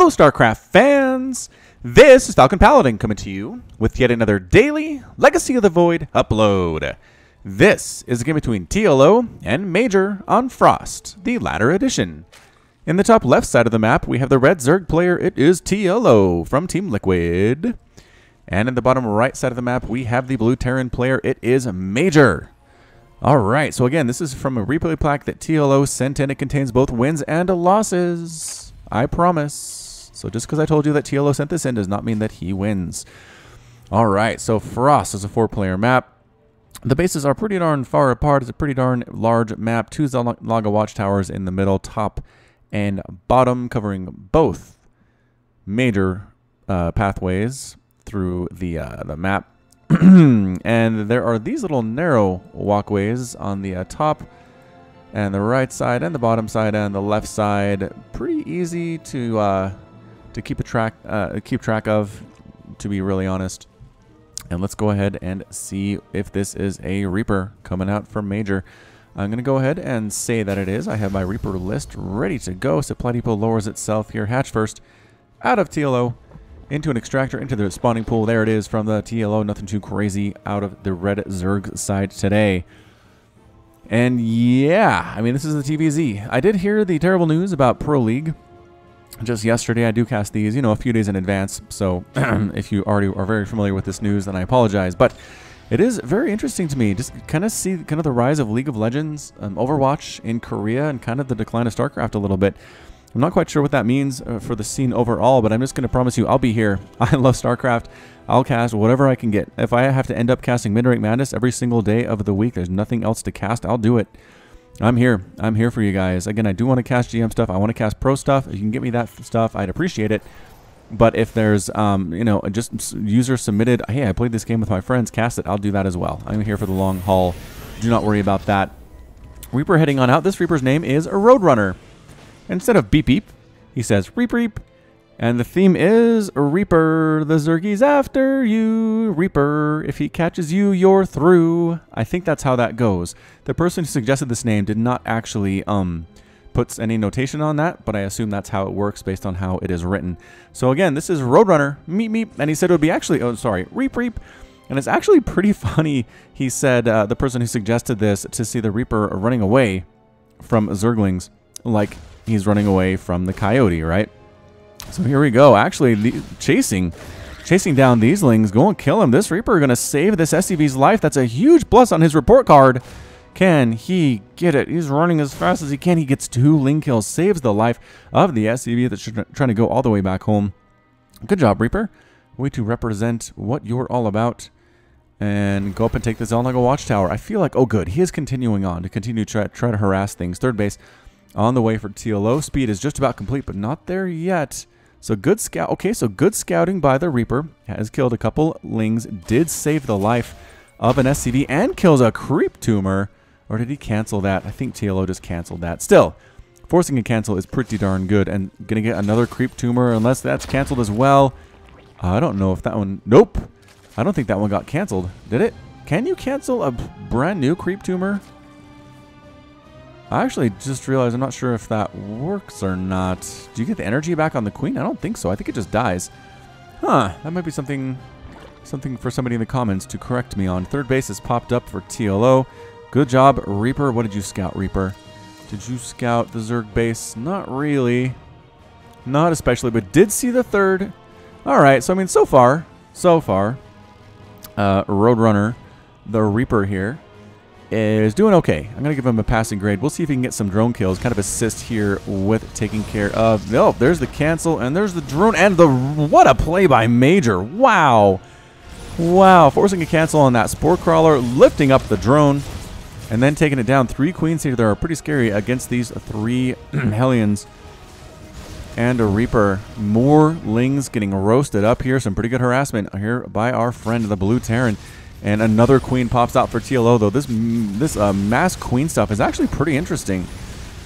Hello, StarCraft fans! This is Falcon Paladin coming to you with yet another daily Legacy of the Void upload. This is a game between TLO and Major on Frost, the latter edition. In the top left side of the map, we have the red Zerg player. It is TLO from Team Liquid. And in the bottom right side of the map, we have the blue Terran player. It is Major. Alright, so again, this is from a replay plaque that TLO sent in. It contains both wins and losses. I promise. So just because I told you that TLO sent this in does not mean that he wins. Alright, so Frost is a 4-player map. The bases are pretty darn far apart. It's a pretty darn large map. 2 Zalaga watchtowers in the middle, top and bottom, covering both major pathways through the map. And there are these little narrow walkways on the top and the right side and the bottom side and the left side. Pretty easy to keep track of, to be really honest. And let's go ahead and see if this is a Reaper coming out from Major. I'm going to go ahead and say that it is. I have my Reaper list ready to go. Supply depot lowers itself here. Hatch first out of TLO. Into an extractor, into the spawning pool. There it is from the TLO. Nothing too crazy out of the red Zerg side today. And yeah, I mean, this is the TVZ. I did hear the terrible news about Pro League just yesterday. I do cast these, a few days in advance. So if you already are very familiar with this news, then I apologize. But it is very interesting to me. Just kind of see kind of the rise of League of Legends, Overwatch in Korea, and kind of the decline of StarCraft a little bit. I'm not quite sure what that means for the scene overall, but I'm just going to promise you I'll be here. I love StarCraft. I'll cast whatever I can get. If I have to end up casting Mid-Rank Madness every single day of the week, there's nothing else to cast, I'll do it. I'm here. I'm here for you guys. Again, I do want to cast GM stuff. I want to cast Pro stuff. If you can get me that stuff, I'd appreciate it. But if there's, just user submitted, hey, I played this game with my friends, cast it, I'll do that as well. I'm here for the long haul. Do not worry about that. Reaper heading on out. This Reaper's name is a Roadrunner. Instead of beep beep, he says reap reap. And the theme is Reaper. The Zergie's after you, Reaper. If he catches you, you're through. I think that's how that goes. The person who suggested this name did not actually put any notation on that, but I assume that's how it works based on how it is written. So again, this is Roadrunner, meep meep, and he said it would be actually, reap reap. And it's actually pretty funny, he said, the person who suggested this, to see the Reaper running away from Zerglings, like he's running away from the Coyote, right? So here we go. Actually, chasing down these lings. Go and kill him. This Reaper going to save this SCV's life. That's a huge plus on his report card. Can he get it? He's running as fast as he can. He gets 2 ling kills. Saves the life of the SCV that's trying to go all the way back home. Good job, Reaper. Way to represent what you're all about. And go up and take the Zalaga Watchtower. I feel like, oh good, he is continuing on to continue to try to harass things. Third base on the way for TLO. Speed is just about complete, but not there yet. So good scout. Okay, so good scouting by the Reaper. Has killed a couple lings. Did save the life of an SCV and kills a creep tumor. Or did he cancel that? I think TLO just canceled that. Still, forcing a cancel is pretty darn good. And gonna get another creep tumor unless that's canceled as well. I don't know if that one... Nope. I don't think that one got canceled. Did it? Can you cancel a brand new creep tumor? I actually just realized I'm not sure if that works or not. Do you get the energy back on the queen? I don't think so. I think it just dies. Huh. That might be something for somebody in the comments to correct me on. Third base has popped up for TLO. Good job, Reaper. What did you scout, Reaper? Did you scout the Zerg base? Not really. Not especially, but did see the third. All right. So, I mean, so far, Roadrunner, the Reaper here, is doing okay. I'm going to give him a passing grade. We'll see if he can get some drone kills. Kind of assist here with taking care of... Oh, there's the cancel, and there's the drone, and the... What a play by Major. Wow. Wow. Forcing a cancel on that Spore Crawler, lifting up the drone, and then taking it down. 3 queens here that are pretty scary against these 3 Hellions. And a Reaper. More lings getting roasted up here. Some pretty good harassment here by our friend, the Blue Terran. And another queen pops out for TLO, though. This mass queen stuff is actually pretty interesting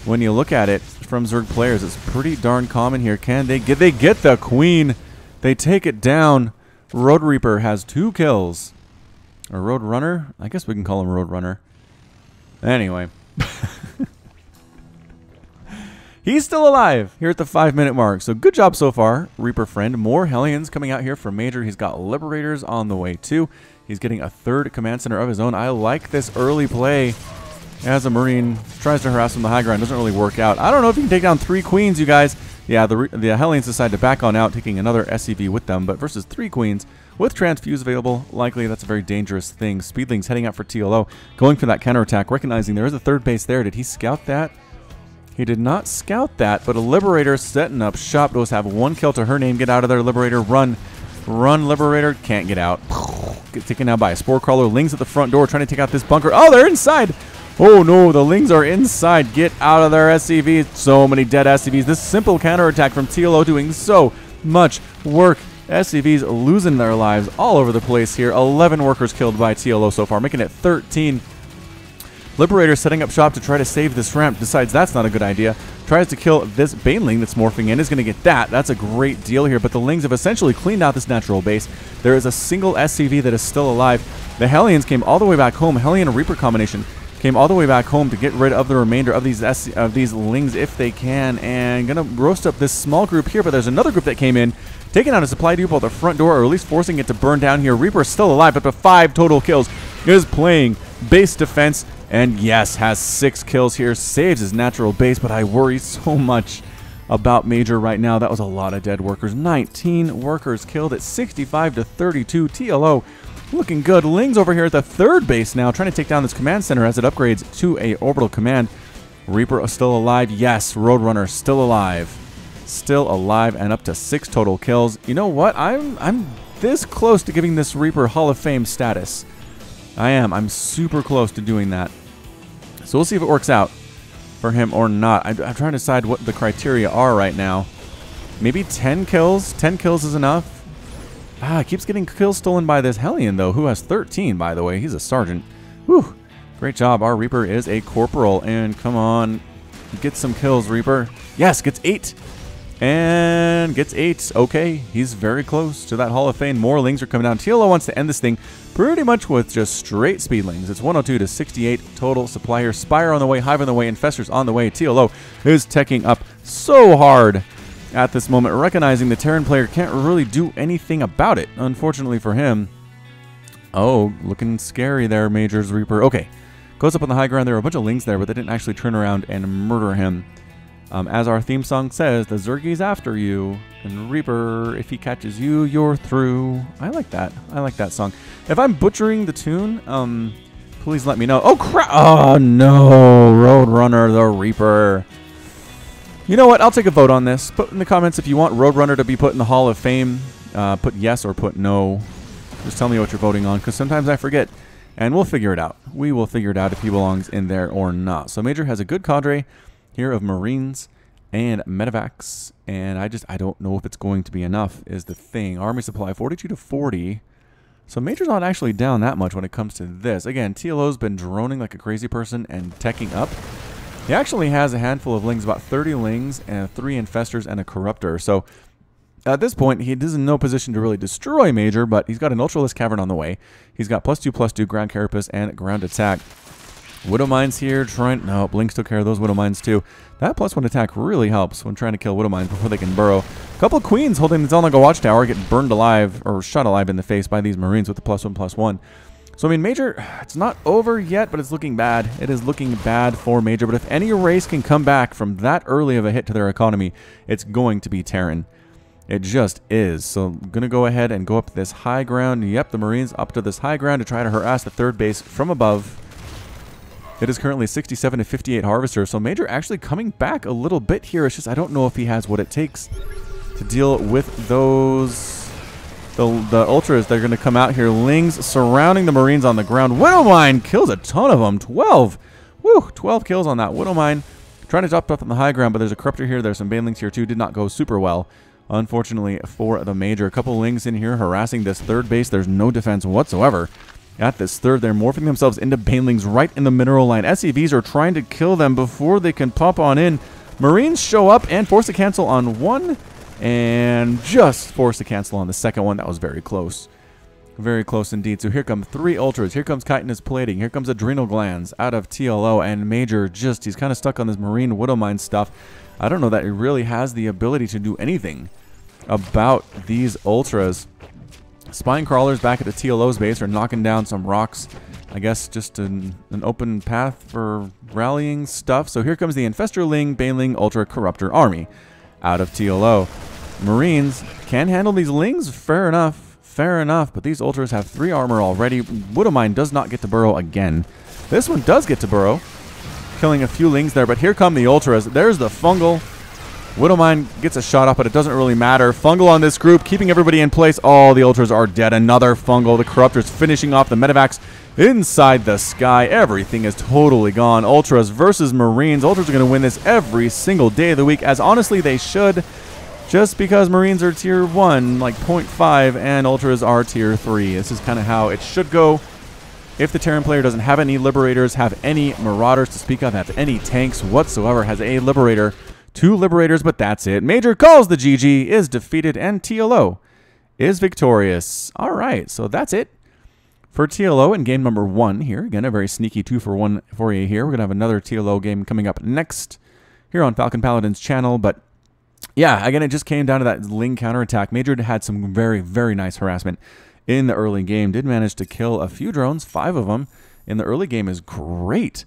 when you look at it from Zerg players. It's pretty darn common here. Can they get the queen? They take it down. Road Reaper has 2 kills. A Road Runner? I guess we can call him Road Runner. Anyway. He's still alive here at the 5-minute mark. So good job so far, Reaper friend. More Hellions coming out here from Major. He's got Liberators on the way too. He's getting a third command center of his own. I like this early play as a Marine tries to harass from the high ground. Doesn't really work out. I don't know if you can take down 3 queens, you guys. Yeah, the Hellions decide to back on out, taking another SCV with them. But versus 3 queens with Transfuse available, likely that's a very dangerous thing. Speedlings heading out for TLO, going for that counterattack, recognizing there is a third base there. Did he scout that? He did not scout that, but a Liberator setting up shop. Those have 1 kill to her name. Get out of there, Liberator. Run. Run, Liberator. Can't get out. Get taken out by a Spore Crawler. Lings at the front door trying to take out this bunker. Oh, they're inside. Oh, no. The Lings are inside. Get out of there, SCVs. So many dead SCVs. This simple counterattack from TLO doing so much work. SCVs losing their lives all over the place here. 11 workers killed by TLO so far, making it 13. Liberator setting up shop to try to save this ramp. Decides that's not a good idea. Tries to kill this Baneling that's morphing in. Is going to get that. That's a great deal here. But the Lings have essentially cleaned out this natural base. There is a single SCV that is still alive. The Hellions came all the way back home. Hellion Reaper combination came all the way back home to get rid of the remainder of these Lings if they can. And going to roast up this small group here. But there's another group that came in, taking out a supply depot at the front door, or at least forcing it to burn down here. Reaper is still alive, but the 5 total kills. Is playing base defense. And yes, has 6 kills here. Saves his natural base, but I worry so much about Major right now. That was a lot of dead workers. 19 workers killed at 65 to 32. TLO looking good. Ling's over here at the 3rd base now, trying to take down this command center as it upgrades to a orbital command. Reaper is still alive. Yes, Roadrunner still alive. Still alive and up to 6 total kills. You know what? I'm this close to giving this Reaper Hall of Fame status. I am. I'm super close to doing that. So we'll see if it works out for him or not. I'm trying to decide what the criteria are right now. Maybe 10 kills. 10 kills is enough. Keeps getting kills stolen by this Hellion, though, who has 13, by the way. He's a sergeant. Whew. Great job. Our Reaper is a corporal. And come on. Get some kills, Reaper. Yes, gets 8. And gets 8. Okay, he's very close to that Hall of Fame. More Lings are coming down. TLO wants to end this thing pretty much with just straight Speedlings. It's 102 to 68 total supply here. Spire on the way, Hive on the way, Infestors on the way. TLO is teching up so hard at this moment, recognizing the Terran player can't really do anything about it, unfortunately for him. Oh, looking scary there, Major's Reaper. Okay, goes up on the high ground. There were a bunch of Lings there, but they didn't actually turn around and murder him. As our theme song says, the Zergie's after you, and Reaper, if he catches you, you're through. I like that. I like that song. If I'm butchering the tune, please let me know. Oh, crap! Oh, no! Roadrunner, the Reaper. You know what? I'll take a vote on this. Put in the comments if you want Roadrunner to be put in the Hall of Fame. Put yes or put no. Just tell me what you're voting on, because sometimes I forget. And we'll figure it out. We will figure it out if he belongs in there or not. So Major has a good cadre here of Marines and medevacs, and I don't know if it's going to be enough is the thing. Army supply 42 to 40. So Major's not actually down that much when it comes to this. Again, TLO's been droning like a crazy person and teching up. He actually has a handful of Lings, about 30 Lings and 3 Infestors and a Corruptor. So at this point, he is in no position to really destroy Major, but he's got an Ultralisk Cavern on the way. He's got +2/+2 ground carapace and ground attack. Widow Mines here, no, Blinks took care of those Widow Mines too. That +1 attack really helps when trying to kill Widow Mines before they can burrow. A couple of Queens holding the Zelnaga Watchtower get burned alive, or shot alive in the face by these Marines with the +1/+1. So, I mean, Major, it's not over yet, but it's looking bad. It is looking bad for Major, but if any race can come back from that early of a hit to their economy, it's going to be Terran. It just is. So I'm going to go ahead and go up this high ground. Yep, the Marines up to this high ground to try to harass the 3rd base from above. It is currently 67 to 58 Harvester, so Major actually coming back a little bit here. It's just I don't know if he has what it takes to deal with those, the Ultras. They're going to come out here. Lings surrounding the Marines on the ground. Widow Mine kills a ton of them. 12. Woo, 12 kills on that Widow Mine. Trying to drop up on the high ground, but there's a Corruptor here. There's some Banelings here too. Did not go super well, unfortunately, for the Major. A couple Lings in here harassing this 3rd base. There's no defense whatsoever. At this 3rd, they're morphing themselves into Banelings right in the mineral line. SCVs are trying to kill them before they can pop on in. Marines show up and force a cancel on one, and just force a cancel on the second one. That was very close. Very close indeed. So here come 3 Ultras. Here comes chitinous plating. Here comes adrenal glands out of TLO. And Major just, he's kind of stuck on this Marine Widowmine stuff. I don't know that he really has the ability to do anything about these Ultras. Spine Crawlers back at the TLO's base are knocking down some rocks. I guess just an open path for rallying stuff. So here comes the Infesterling, Baneling, Ultra Corruptor army out of TLO. Marines can handle these Lings, fair enough. Fair enough, but these Ultras have 3 armor already. Widowmine does not get to burrow again. This one does get to burrow, killing a few Lings there, but here come the Ultras. There's the Fungal. Widowmine gets a shot off, but it doesn't really matter. Fungal on this group, keeping everybody in place. All the Ultras are dead. Another Fungal. The Corruptor's finishing off the Medivacs inside the sky. Everything is totally gone. Ultras versus Marines. Ultras are going to win this every single day of the week, as honestly they should. Just because Marines are tier 1, like 0.5, and Ultras are tier 3. This is kind of how it should go. If the Terran player doesn't have any Liberators, have any Marauders to speak of, have any tanks whatsoever, has a Liberator, 2 Liberators, but that's it. Major calls the GG, is defeated, and TLO is victorious. All right, so that's it for TLO in game number 1 here. Again, a very sneaky 2-for-1 for you here. We're going to have another TLO game coming up next here on Falcon Paladin's channel, but yeah, again, it just came down to that Ling counterattack. Major had some very, very nice harassment in the early game. Did manage to kill a few drones, 5 of them in the early game is great.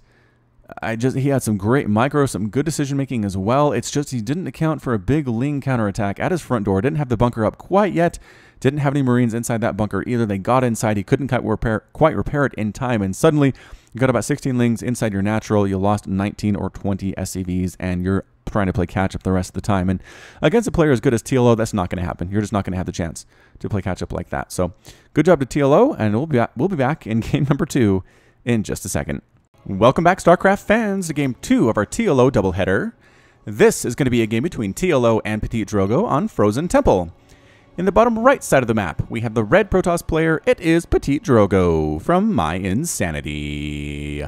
He had some great micro, some good decision making as well. It's just he didn't account for a big Ling counterattack at his front door. Didn't have the bunker up quite yet. Didn't have any Marines inside that bunker either. They got inside. He couldn't quite repair it in time, and suddenly you got about 16 Lings inside your natural. You lost 19 or 20 SCVs, and you're trying to play catch up the rest of the time. And against a player as good as TLO, that's not going to happen. You're just not going to have the chance to play catch up like that. So good job to TLO, and we'll be back in game number 2 in just a second. Welcome back, StarCraft fans, to game 2 of our TLO doubleheader. This is going to be a game between TLO and Petit Drogo on Frozen Temple. In the bottom right side of the map, we have the red Protoss player. It is Petit Drogo from My Insanity.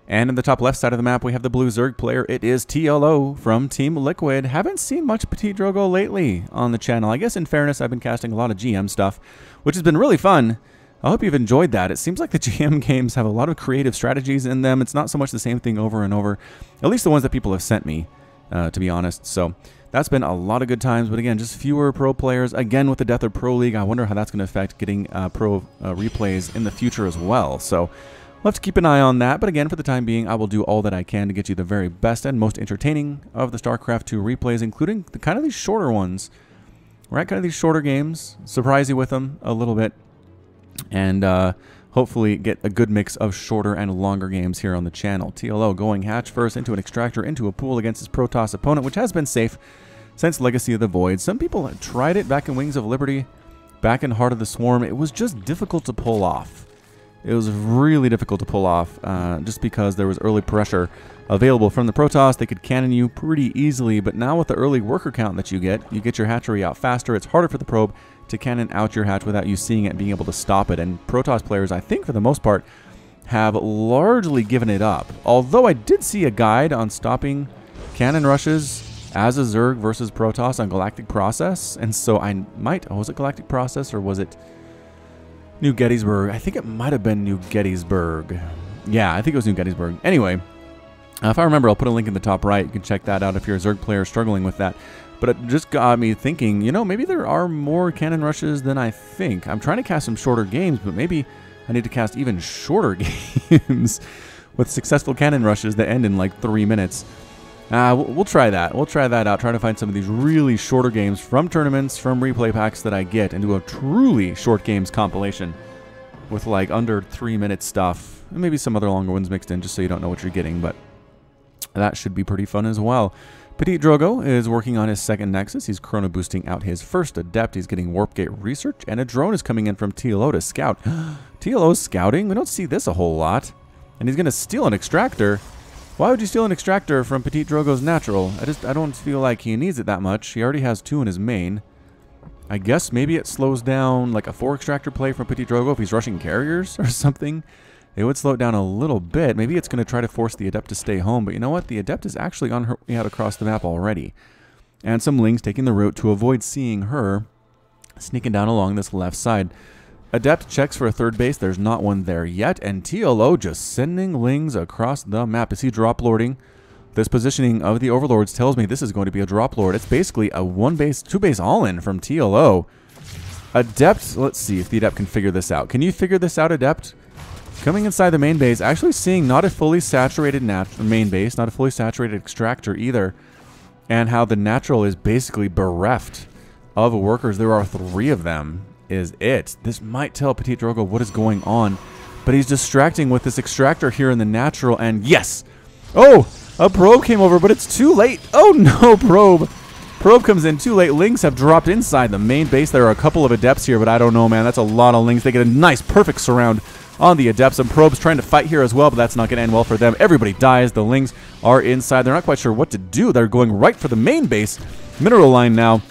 And in the top left side of the map, we have the blue Zerg player. It is TLO from Team Liquid. Haven't seen much Petit Drogo lately on the channel. I guess in fairness, I've been casting a lot of GM stuff, which has been really fun. I hope you've enjoyed that. It seems like the GM games have a lot of creative strategies in them. It's not so much the same thing over and over, at least the ones that people have sent me, to be honest. So that's been a lot of good times, but again, just fewer pro players. Again, with the death of Pro League, I wonder how that's going to affect getting pro replays in the future as well. So we'll have to keep an eye on that, but again, for the time being, I will do all that I can to get you the very best and most entertaining of the StarCraft 2 replays, including kind of these shorter ones, right? Kind of these shorter games, surprise you with them a little bit, and hopefully get a good mix of shorter and longer games here on the channel. TLO going hatch first into an extractor into a pool against his Protoss opponent, which has been safe since Legacy of the Void. Some people tried it back in Wings of Liberty, back in Heart of the Swarm. It was just difficult to pull off. It was really difficult to pull off just because there was early pressure available from the Protoss. They could cannon you pretty easily, but now with the early worker count that you get your hatchery out faster. It's harder for the probe to cannon out your hatch without you seeing it and being able to stop it. And Protoss players, I think for the most part, have largely given it up. Although I did see a guide on stopping cannon rushes as a Zerg versus Protoss on Galactic Process, and so I might... Oh, was it Galactic Process or was it New Gettysburg? I think it might have been New Gettysburg. Yeah, I think it was New Gettysburg. Anyway, if I remember, I'll put a link in the top right. You can check that out if you're a Zerg player struggling with that. But it just got me thinking, you know, maybe there are more cannon rushes than I think. I'm trying to cast some shorter games, but maybe I need to cast even shorter games with successful cannon rushes that end in like 3 minutes. We'll try that. We'll try that out. Try to find some of these really shorter games from tournaments, from replay packs that I get, and do a truly short games compilation with like under 3 minute stuff, and maybe some other longer ones mixed in just so you don't know what you're getting, but that should be pretty fun as well. Petit Drogo is working on his second Nexus. He's chrono boosting out his first Adept. He's getting Warp Gate research, and a drone is coming in from TLO to scout. TLO's scouting? We don't see this a whole lot. And he's going to steal an extractor. Why would you steal an extractor from Petit Drogo's natural? I don't feel like he needs it that much. He already has 2 in his main. I guess maybe it slows down like a 4 extractor play from Petit Drogo if he's rushing carriers or something. It would slow it down a little bit. Maybe it's going to try to force the Adept to stay home. But you know what? The Adept is actually on her way out across the map already. And some Lings taking the route to avoid seeing her sneaking down along this left side. Adept checks for a third base. There's not one there yet. And TLO just sending lings across the map. Is he drop lording? This positioning of the overlords tells me this is going to be a drop lord. It's basically a one base, two base all-in from TLO. Adept, let's see if the Adept can figure this out. Can you figure this out, Adept? Coming inside the main base, actually seeing not a fully saturated main base, not a fully saturated extractor either, and how the natural is basically bereft of workers. There are 3 of them, is it. This might tell Petit Drogo what is going on, but he's distracting with this extractor here in the natural, and yes! Oh! A probe came over, but it's too late. Oh no, probe! Probe comes in too late. Lings have dropped inside the main base. There are a couple of Adepts here, but I don't know, man. That's a lot of Lings. They get a nice, perfect surround on the Adepts, and Probe's trying to fight here as well, but that's not going to end well for them. Everybody dies. The Lings are inside. They're not quite sure what to do. They're going right for the main base. Mineral line now.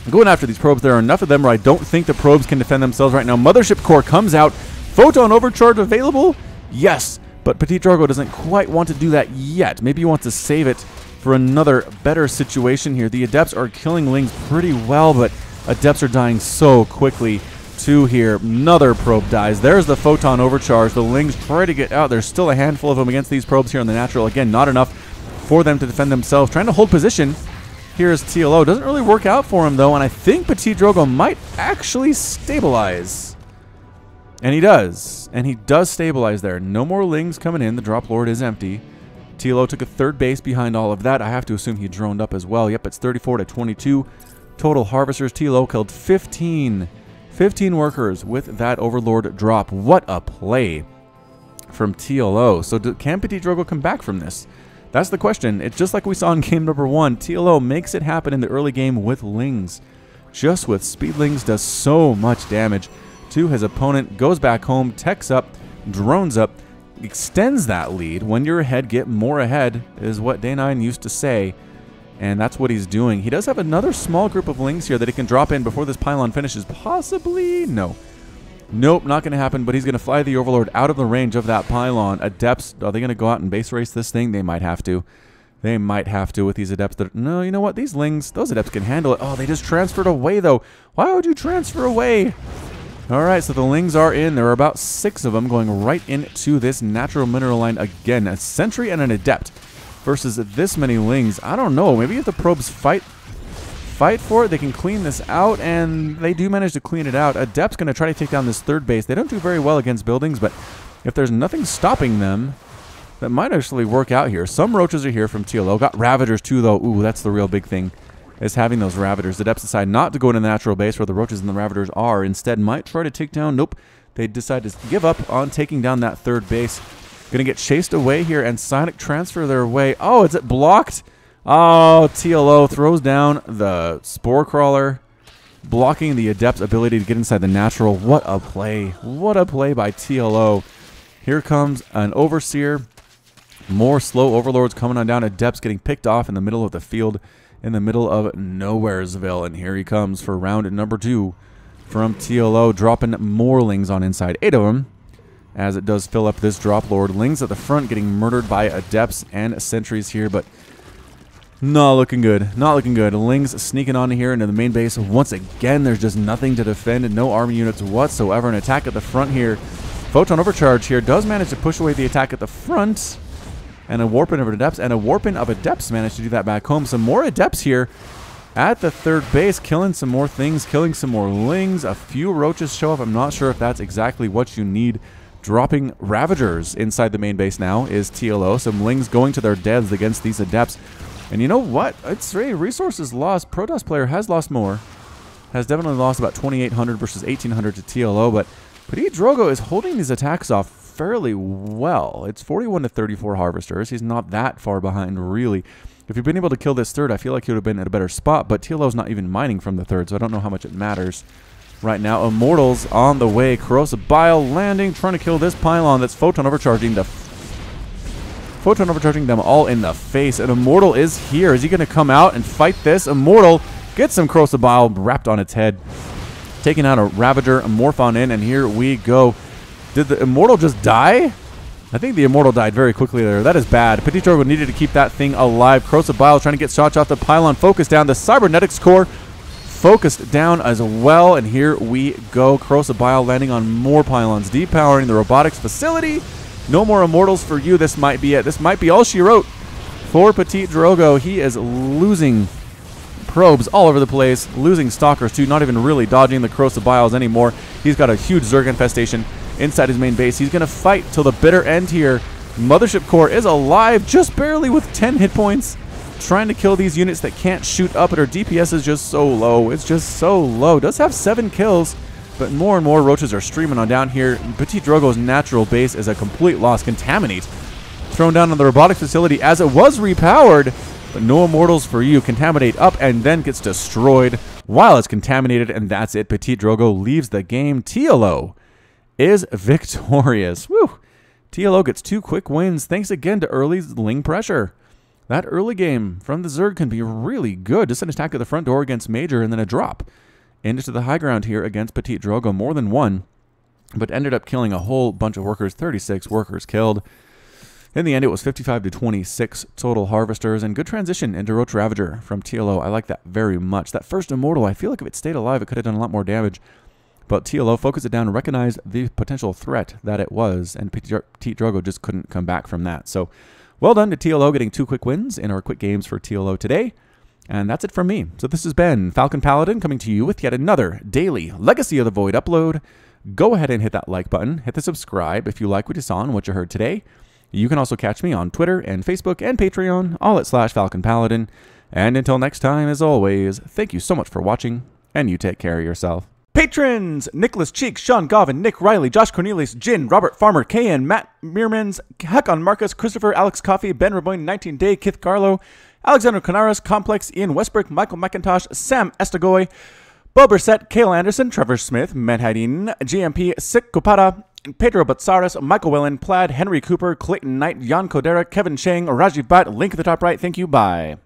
Going after these probes. There are enough of them where I don't think the probes can defend themselves right now. Mothership core comes out. Photon overcharge available? Yes, but Petit Drogo doesn't quite want to do that yet. Maybe he wants to save it for another better situation here. The Adepts are killing Lings pretty well, but Adepts are dying so quickly. 2 here. Another probe dies. There's the photon overcharge. The Lings try to get out. There's still a handful of them against these probes here on the natural. Again, not enough for them to defend themselves. Trying to hold position. Here's TLO. Doesn't really work out for him, though, and I think Petit Drogo might actually stabilize. And he does. And he does stabilize there. No more Lings coming in. The drop lord is empty. TLO took a third base behind all of that. I have to assume he droned up as well. Yep, it's 34 to 22. Total harvesters. TLO killed 15 workers with that overlord drop. What a play from TLO. So can Petit Drogo come back from this? That's the question. It's just like we saw in game number 1. TLO makes it happen in the early game with Lings. Just with speed, Lings does so much damage to his opponent. Goes back home, techs up, drones up, extends that lead. When you're ahead, get more ahead is what Day9 used to say. And that's what he's doing. He does have another small group of Lings here that he can drop in before this pylon finishes. Possibly? No. Nope, not going to happen, but he's going to fly the Overlord out of the range of that pylon. Adepts, are they going to go out and base race this thing? They might have to. They might have to with these Adepts. No, you know what? These Lings, those Adepts can handle it. Oh, they just transferred away, though. Why would you transfer away? All right, so the Lings are in. There are about 6 of them going right into this natural mineral line again. A Sentry and an Adept versus this many Lings. I don't know. Maybe if the probes fight for it, they can clean this out, and they do manage to clean it out. Adept's going to try to take down this third base. They don't do very well against buildings, but if there's nothing stopping them, that might actually work out here. Some Roaches are here from TLO. Got Ravagers too, though. Ooh, that's the real big thing, is having those Ravagers. The Adepts decide not to go into the natural base where the Roaches and the Ravagers are. Instead, might try to take down. Nope. They decide to give up on taking down that third base. Going to get chased away here and Sonic transfer their way. Oh, is it blocked? Oh, TLO throws down the Spore Crawler, blocking the Adept's ability to get inside the natural. What a play. What a play by TLO. Here comes an Overseer. More slow Overlords coming on down. Adepts getting picked off in the middle of the field, in the middle of Nowheresville. And here he comes for round number 2 from TLO, dropping more Lings on inside. 8 of them, as it does fill up this drop lord. Lings at the front getting murdered by Adepts and Sentries here, but not looking good. Not looking good. Lings sneaking on here into the main base. Once again, there's just nothing to defend and no army units whatsoever. An attack at the front here. Photon Overcharge here does manage to push away the attack at the front. And a Warping of Adepts. And a Warping of Adepts managed to do that back home. Some more Adepts here at the third base, killing some more things, killing some more Lings. A few Roaches show up. I'm not sure if that's exactly what you need. Dropping Ravagers inside the main base now is TLO. Some Lings going to their deaths against these Adepts. And you know what? It's really resources lost. Protoss player has lost more. Has definitely lost about 2,800 versus 1,800 to TLO. But Petit Drogo is holding these attacks off fairly well. It's 41 to 34 harvesters. He's not that far behind, really. If you've been able to kill this third, I feel like he would have been at a better spot. But TLO's not even mining from the third, so I don't know how much it matters right now. Immortals on the way. Corrosive Bile landing, trying to kill this pylon that's photon overcharging them all in the face. And Immortal is here. Is he going to come out and fight this? Immortal gets some Corrosive Bile wrapped on its head. Taking out a Ravager, a Morphon in, and here we go. Did the Immortal just die? I think the Immortal died very quickly there. That is bad. Petit Drogo needed to keep that thing alive. Corrosive Bile trying to get shots off the pylon. Focus down. The Cybernetics core focused down as well, and here we go. Corrosive Bile landing on more pylons, depowering the robotics facility. No more immortals for you. This might be it. This might be all she wrote for Petit Drogo. He is losing probes all over the place, losing stalkers too, not even really dodging the Corrosive Biles anymore. He's got a huge Zerg infestation inside his main base. He's going to fight till the bitter end here. Mothership Core is alive, just barely with 10 hit points, trying to kill these units that can't shoot up, but her DPS is just so low. It's just so low. Does have 7 kills, but more and more roaches are streaming on down here. Petit Drogo's natural base is a complete loss. Contaminate thrown down on the robotics facility as it was repowered, but no immortals for you. Contaminate up and then gets destroyed while it's contaminated, and that's it. Petit Drogo leaves the game. TLO is victorious. Woo! TLO gets 2 quick wins thanks again to early Ling pressure. That early game from the Zerg can be really good. Just an attack at the front door against Major and then a drop into the high ground here against Petit Drogo. More than one, but ended up killing a whole bunch of workers. 36 workers killed. In the end, it was 55 to 26 total harvesters, and good transition into Roach Ravager from TLO. I like that very much. That first immortal, I feel like if it stayed alive, it could have done a lot more damage. But TLO focused it down and recognized the potential threat that it was, and Petit Drogo just couldn't come back from that. So, well done to TLO getting 2 quick wins in our quick games for TLO today. And that's it from me. So this has been Falcon Paladin coming to you with yet another daily Legacy of the Void upload. Go ahead and hit that like button. Hit the subscribe if you like what you saw and what you heard today. You can also catch me on Twitter and Facebook and Patreon, all at /Falcon Paladin. And until next time, as always, thank you so much for watching, and you take care of yourself. Patrons! Nicholas Cheek, Sean Govin, Nick Riley, Josh Cornelius, Jin, Robert Farmer, Kayan, Matt Meermans, Hakon Marcus, Christopher, Alex Coffey, Ben Raboyne, 19 Day, Kith Carlo, Alexander Canaras, Complex, Ian Westbrook, Michael McIntosh, Sam Estagoy, Bob Brissett, Cale Anderson, Trevor Smith, Menhadin, GMP, Sik Kupata, Pedro Batsaris, Michael Wellen, Plaid, Henry Cooper, Clayton Knight, Jan Kodera, Kevin Chang, Rajiv Bhatt, link at the top right. Thank you. Bye.